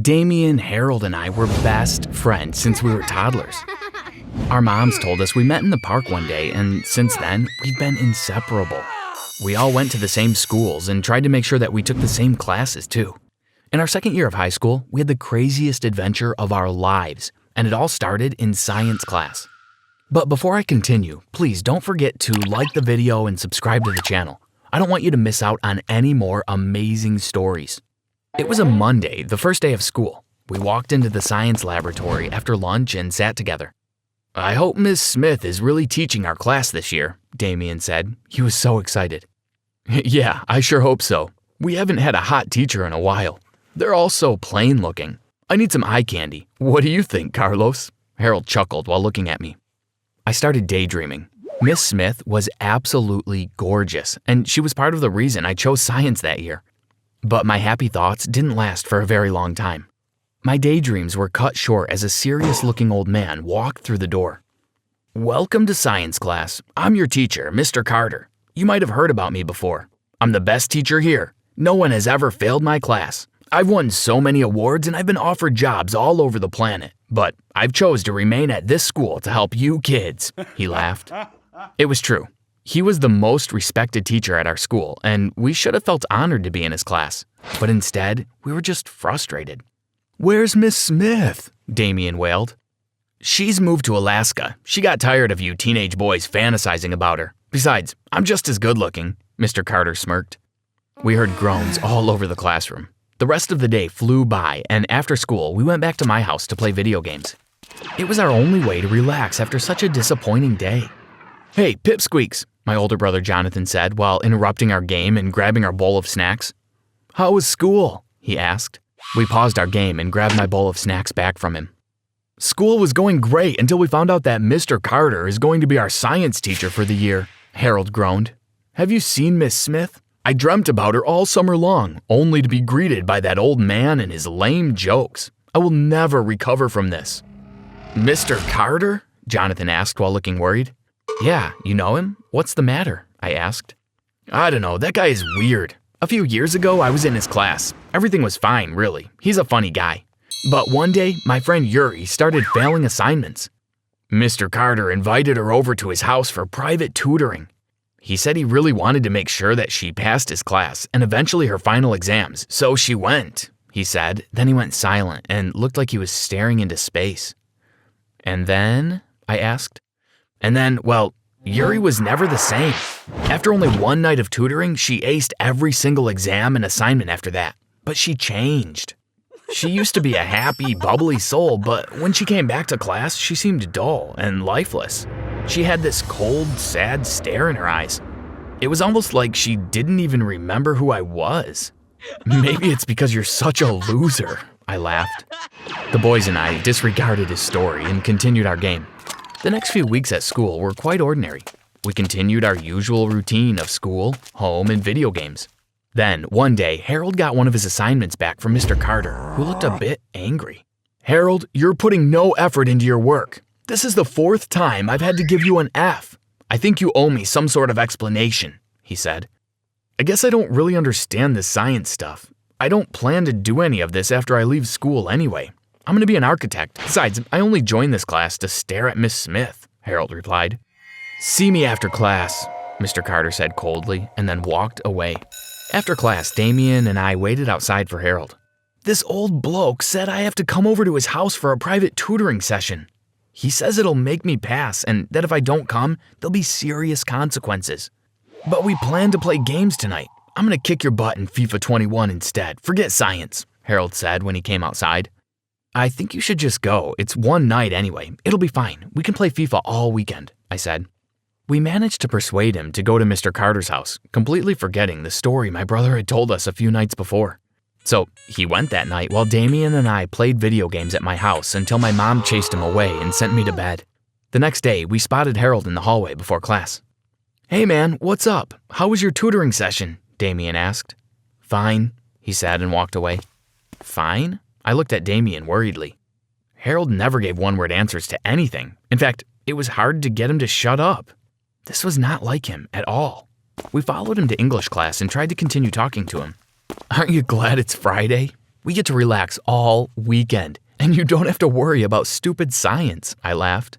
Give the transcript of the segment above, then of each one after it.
Damian, Harold, and I were best friends since we were toddlers. Our moms told us we met in the park one day, and since then, we've been inseparable. We all went to the same schools and tried to make sure that we took the same classes too. In our second year of high school, we had the craziest adventure of our lives, and it all started in science class. But before I continue, please don't forget to like the video and subscribe to the channel. I don't want you to miss out on any more amazing stories. It was a Monday, the first day of school. We walked into the science laboratory after lunch and sat together. "I hope Miss Smith is really teaching our class this year," Damian said. He was so excited. "Yeah, I sure hope so. We haven't had a hot teacher in a while. They're all so plain looking. I need some eye candy. What do you think, Carlos?" Harold chuckled while looking at me. I started daydreaming. Miss Smith was absolutely gorgeous, and she was part of the reason I chose science that year. But my happy thoughts didn't last for a very long time. My daydreams were cut short as a serious-looking old man walked through the door. "Welcome to science class. I'm your teacher, Mr. Carter. You might have heard about me before. I'm the best teacher here. No one has ever failed my class. I've won so many awards and I've been offered jobs all over the planet. But I've chose to remain at this school to help you kids," he laughed. It was true. He was the most respected teacher at our school, and we should have felt honored to be in his class. But instead, we were just frustrated. "Where's Miss Smith?" Damian wailed. "She's moved to Alaska. She got tired of you teenage boys fantasizing about her. Besides, I'm just as good looking," Mr. Carter smirked. We heard groans all over the classroom. The rest of the day flew by, and after school, we went back to my house to play video games. It was our only way to relax after such a disappointing day. "Hey, pipsqueaks," my older brother Jonathan said while interrupting our game and grabbing our bowl of snacks. "How was school?" he asked. We paused our game and grabbed my bowl of snacks back from him. "School was going great until we found out that Mr. Carter is going to be our science teacher for the year," Harold groaned. "Have you seen Miss Smith? I dreamt about her all summer long, only to be greeted by that old man and his lame jokes. I will never recover from this." "Mr. Carter?" Jonathan asked while looking worried. "Yeah, you know him? What's the matter?" I asked. "I don't know, that guy is weird. A few years ago, I was in his class. Everything was fine, really. He's a funny guy. But one day, my friend Yuri started failing assignments. Mr. Carter invited her over to his house for private tutoring. He said he really wanted to make sure that she passed his class and eventually her final exams, so she went," he said. Then he went silent and looked like he was staring into space. "And then?" I asked. "And then, well, Yuri was never the same. After only one night of tutoring, she aced every single exam and assignment after that. But she changed. She used to be a happy, bubbly soul, but when she came back to class, she seemed dull and lifeless. She had this cold, sad stare in her eyes. It was almost like she didn't even remember who I was." "Maybe it's because you're such a loser," I laughed. The boys and I disregarded his story and continued our game. The next few weeks at school were quite ordinary. We continued our usual routine of school, home, and video games. Then, one day, Harold got one of his assignments back from Mr. Carter, who looked a bit angry. "Harold, you're putting no effort into your work. This is the 4th time I've had to give you an F. I think you owe me some sort of explanation," he said. "I guess I don't really understand this science stuff. I don't plan to do any of this after I leave school anyway. I'm going to be an architect. Besides, I only joined this class to stare at Miss Smith," Harold replied. "See me after class," Mr. Carter said coldly, and then walked away. After class, Damian and I waited outside for Harold. "This old bloke said I have to come over to his house for a private tutoring session. He says it'll make me pass and that if I don't come, there'll be serious consequences. But we plan to play games tonight. I'm going to kick your butt in FIFA 21 instead. Forget science," Harold said when he came outside. "I think you should just go. It's one night anyway. It'll be fine. We can play FIFA all weekend," I said. We managed to persuade him to go to Mr. Carter's house, completely forgetting the story my brother had told us a few nights before. So he went that night while Damian and I played video games at my house until my mom chased him away and sent me to bed. The next day, we spotted Harold in the hallway before class. "Hey man, what's up? How was your tutoring session?" Damian asked. "Fine," he said and walked away. "Fine?" I looked at Damian worriedly. Harold never gave one-word answers to anything. In fact, it was hard to get him to shut up. This was not like him at all. We followed him to English class and tried to continue talking to him. "Aren't you glad it's Friday?" We get to relax all weekend, and you don't have to worry about stupid science, I laughed.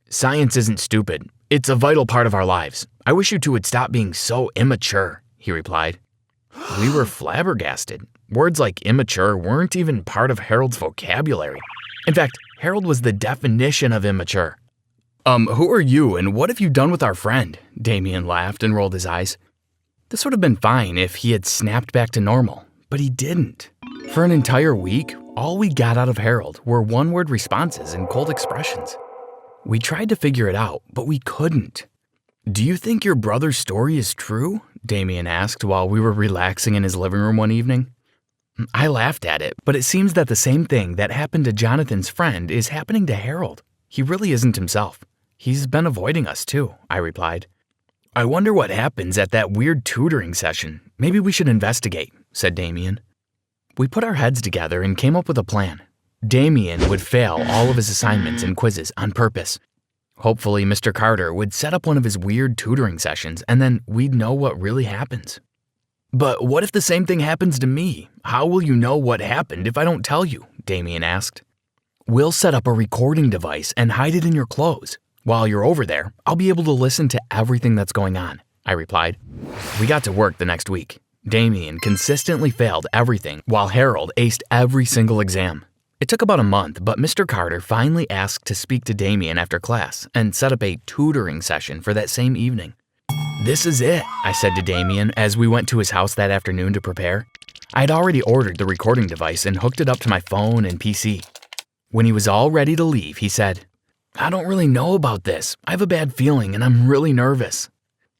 Science isn't stupid. It's a vital part of our lives. I wish you two would stop being so immature, he replied. We were flabbergasted. Words like immature weren't even part of Harold's vocabulary. In fact, Harold was the definition of immature. Who are you and what have you done with our friend? Damian laughed and rolled his eyes. This would have been fine if he had snapped back to normal, but he didn't. For an entire week, all we got out of Harold were one-word responses and cold expressions. We tried to figure it out, but we couldn't. Do you think your brother's story is true? Damian asked while we were relaxing in his living room one evening. I laughed at it, but it seems that the same thing that happened to Jonathan's friend is happening to Harold. He really isn't himself. He's been avoiding us too, I replied. I wonder what happens at that weird tutoring session. Maybe we should investigate, said Damian. We put our heads together and came up with a plan. Damian would fail all of his assignments and quizzes on purpose. Hopefully, Mr. Carter would set up one of his weird tutoring sessions and then we'd know what really happens. But what if the same thing happens to me? How will you know what happened if I don't tell you? Damian asked. We'll set up a recording device and hide it in your clothes. While you're over there, I'll be able to listen to everything that's going on, I replied. We got to work the next week. Damian consistently failed everything while Harold aced every single exam. It took about a month, but Mr. Carter finally asked to speak to Damian after class and set up a tutoring session for that same evening. This is it, I said to Damian as we went to his house that afternoon to prepare. I had already ordered the recording device and hooked it up to my phone and PC. When he was all ready to leave, he said, I don't really know about this. I have a bad feeling and I'm really nervous.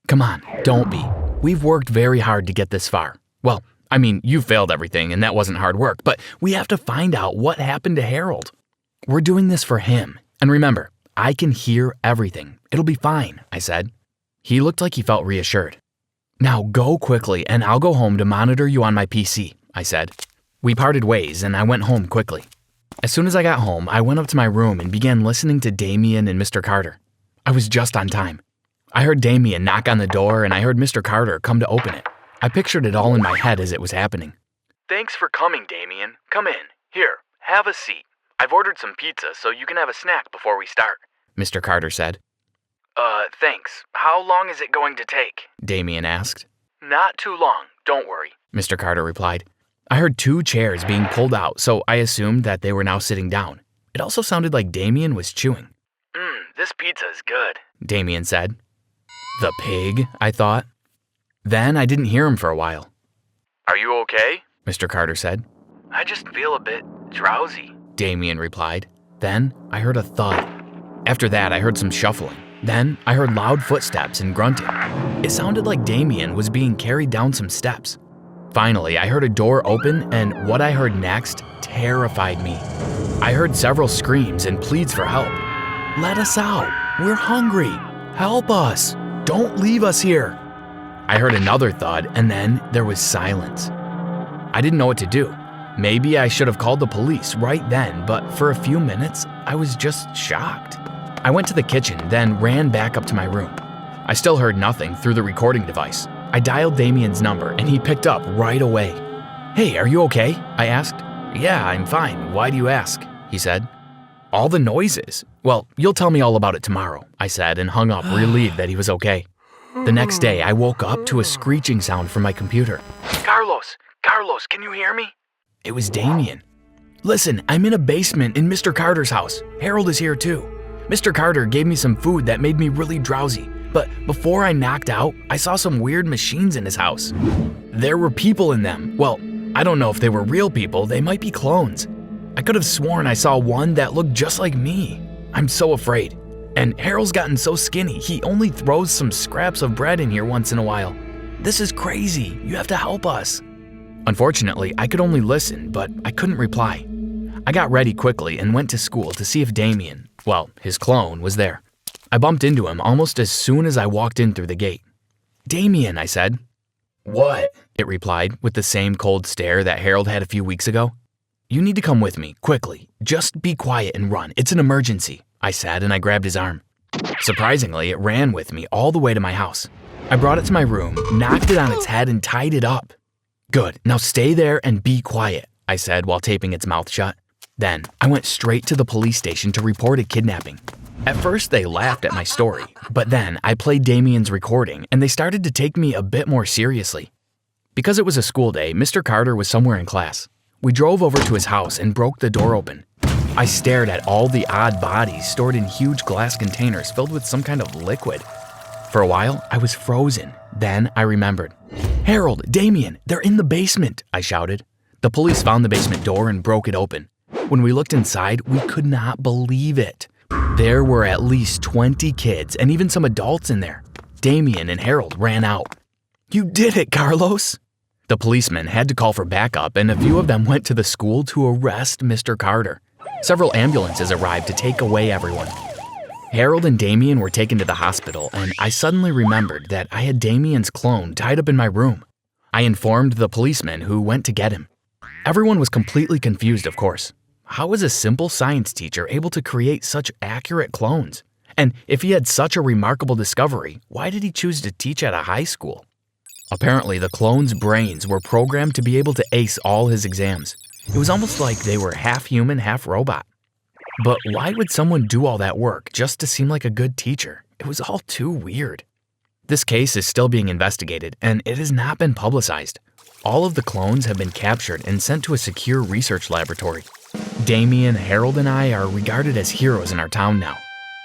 Come on, don't be. We've worked very hard to get this far. Well, I mean, you failed everything and that wasn't hard work, but we have to find out what happened to Harold. We're doing this for him. And remember, I can hear everything. It'll be fine, I said. He looked like he felt reassured. Now go quickly and I'll go home to monitor you on my PC, I said. We parted ways and I went home quickly. As soon as I got home, I went up to my room and began listening to Damian and Mr. Carter. I was just on time. I heard Damian knock on the door and I heard Mr. Carter come to open it. I pictured it all in my head as it was happening. Thanks for coming, Damian. Come in. Here, have a seat. I've ordered some pizza so you can have a snack before we start, Mr. Carter said. Thanks. How long is it going to take? Damian asked. Not too long, don't worry, Mr. Carter replied. I heard 2 chairs being pulled out, so I assumed that they were now sitting down. It also sounded like Damian was chewing. This pizza is good, Damian said. The pig, I thought. Then I didn't hear him for a while. Are you okay? Mr. Carter said. I just feel a bit drowsy, Damian replied. Then I heard a thud. After that, I heard some shuffling. Then I heard loud footsteps and grunting. It sounded like Damian was being carried down some steps. Finally, I heard a door open, and what I heard next terrified me. I heard several screams and pleads for help. Let us out. We're hungry. Help us. Don't leave us here. I heard another thud, and then there was silence. I didn't know what to do. Maybe I should have called the police right then, but for a few minutes, I was just shocked. I went to the kitchen, then ran back up to my room. I still heard nothing through the recording device. I dialed Damian's number, and he picked up right away. Hey, are you okay? I asked. Yeah, I'm fine. Why do you ask? He said. All the noises. Well, you'll tell me all about it tomorrow, I said, and hung up, relieved that he was okay. The next day, I woke up to a screeching sound from my computer. Carlos, can you hear me? It was Damian. Listen, I'm in a basement in Mr. Carter's house. Harold is here too. Mr. Carter gave me some food that made me really drowsy, but before I knocked out, I saw some weird machines in his house. There were people in them. Well, I don't know if they were real people, they might be clones. I could have sworn I saw one that looked just like me. I'm so afraid. And Harold's gotten so skinny, he only throws some scraps of bread in here once in a while. This is crazy. You have to help us. Unfortunately, I could only listen, but I couldn't reply. I got ready quickly and went to school to see if Damian, well, his clone, was there. I bumped into him almost as soon as I walked in through the gate. Damian, I said. What? It replied with the same cold stare that Harold had a few weeks ago. You need to come with me, quickly. Just be quiet and run. It's an emergency, I said, and I grabbed his arm. Surprisingly, it ran with me all the way to my house. I brought it to my room, knocked it on its head, and tied it up. Good, now stay there and be quiet. I said while taping its mouth shut. Then I went straight to the police station to report a kidnapping. At first they laughed at my story, but then I played Damian's recording and they started to take me a bit more seriously. Because it was a school day, Mr. Carter was somewhere in class. We drove over to his house and broke the door open. I stared at all the odd bodies stored in huge glass containers filled with some kind of liquid. For a while, I was frozen. Then I remembered. "Harold, Damian, they're in the basement," I shouted. The police found the basement door and broke it open. When we looked inside, we could not believe it. There were at least 20 kids and even some adults in there. Damian and Harold ran out. "You did it, Carlos!" The policemen had to call for backup, and a few of them went to the school to arrest Mr. Carter. Several ambulances arrived to take away everyone. Harold and Damian were taken to the hospital, and I suddenly remembered that I had Damian's clone tied up in my room. I informed the policemen who went to get him. Everyone was completely confused, of course. How was a simple science teacher able to create such accurate clones? And if he had such a remarkable discovery, why did he choose to teach at a high school? Apparently, the clone's brains were programmed to be able to ace all his exams. It was almost like they were half human, half robot. But why would someone do all that work just to seem like a good teacher? It was all too weird. This case is still being investigated, and it has not been publicized. All of the clones have been captured and sent to a secure research laboratory. Damian, Harold, and I are regarded as heroes in our town now.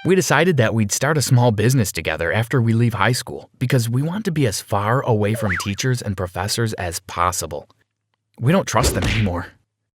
We decided that we'd start a small business together after we leave high school because we want to be as far away from teachers and professors as possible. We don't trust them anymore.